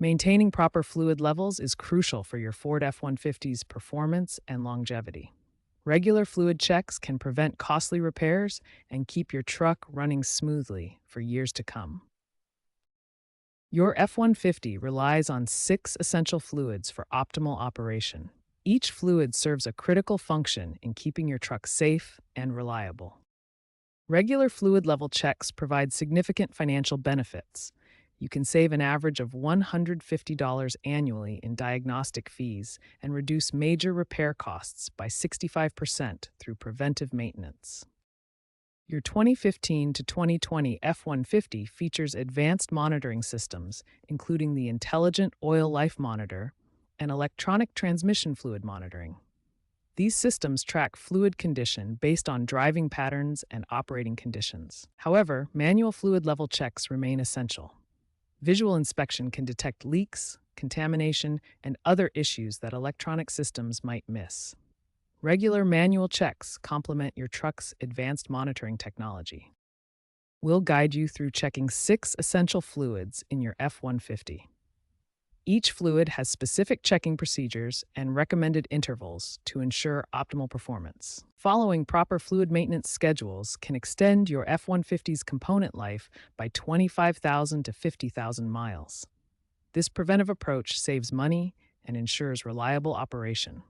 Maintaining proper fluid levels is crucial for your Ford F-150's performance and longevity. Regular fluid checks can prevent costly repairs and keep your truck running smoothly for years to come. Your F-150 relies on 6 essential fluids for optimal operation. Each fluid serves a critical function in keeping your truck safe and reliable. Regular fluid level checks provide significant financial benefits. You can save an average of $150 annually in diagnostic fees and reduce major repair costs by 65% through preventive maintenance. Your 2015 to 2020 F-150 features advanced monitoring systems, including the Intelligent Oil Life Monitor and electronic transmission fluid monitoring. These systems track fluid condition based on driving patterns and operating conditions. However, manual fluid level checks remain essential. Visual inspection can detect leaks, contamination, and other issues that electronic systems might miss. Regular manual checks complement your truck's advanced monitoring technology. We'll guide you through checking 6 essential fluids in your F-150. Each fluid has specific checking procedures and recommended intervals to ensure optimal performance. Following proper fluid maintenance schedules can extend your F-150's component life by 25,000 to 50,000 miles. This preventive approach saves money and ensures reliable operation.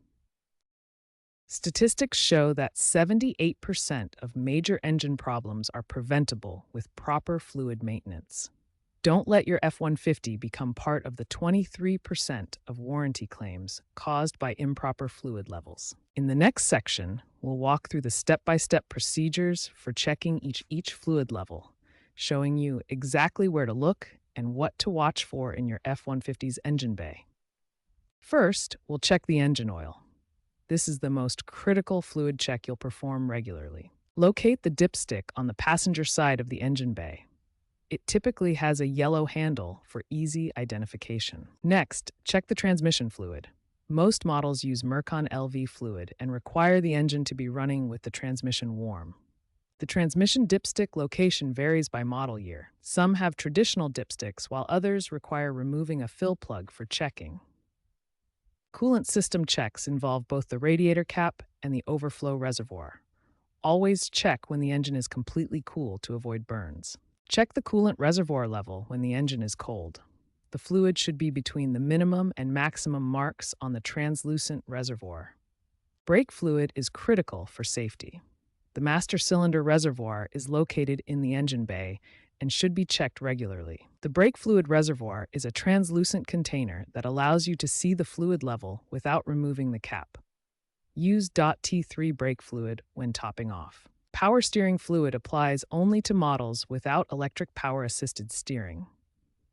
Statistics show that 78% of major engine problems are preventable with proper fluid maintenance. Don't let your F-150 become part of the 23% of warranty claims caused by improper fluid levels. In the next section, we'll walk through the step-by-step procedures for checking each fluid level, showing you exactly where to look and what to watch for in your F-150's engine bay. First, we'll check the engine oil. This is the most critical fluid check you'll perform regularly. Locate the dipstick on the passenger side of the engine bay. It typically has a yellow handle for easy identification. Next, check the transmission fluid. Most models use Mercon LV fluid and require the engine to be running with the transmission warm. The transmission dipstick location varies by model year. Some have traditional dipsticks, while others require removing a fill plug for checking. Coolant system checks involve both the radiator cap and the overflow reservoir. Always check when the engine is completely cool to avoid burns. Check the coolant reservoir level when the engine is cold. The fluid should be between the minimum and maximum marks on the translucent reservoir. Brake fluid is critical for safety. The master cylinder reservoir is located in the engine bay and should be checked regularly. The brake fluid reservoir is a translucent container that allows you to see the fluid level without removing the cap. Use .T3 brake fluid when topping off. Power steering fluid applies only to models without electric power-assisted steering.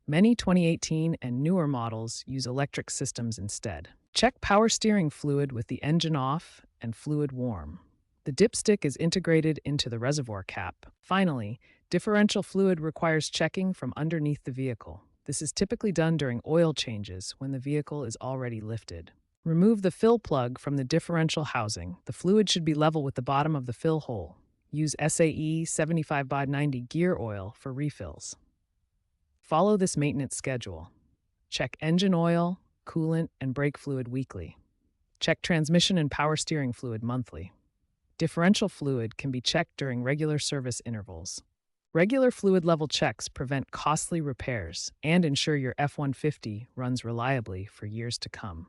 Many 2018 and newer models use electric systems instead. Check power steering fluid with the engine off and fluid warm. The dipstick is integrated into the reservoir cap. Finally, differential fluid requires checking from underneath the vehicle. This is typically done during oil changes when the vehicle is already lifted. Remove the fill plug from the differential housing. The fluid should be level with the bottom of the fill hole. Use SAE 75/90 gear oil for refills. Follow this maintenance schedule. Check engine oil, coolant, and brake fluid weekly. Check transmission and power steering fluid monthly. Differential fluid can be checked during regular service intervals. Regular fluid level checks prevent costly repairs and ensure your F-150 runs reliably for years to come.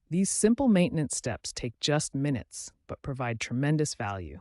These simple maintenance steps take just minutes, but provide tremendous value.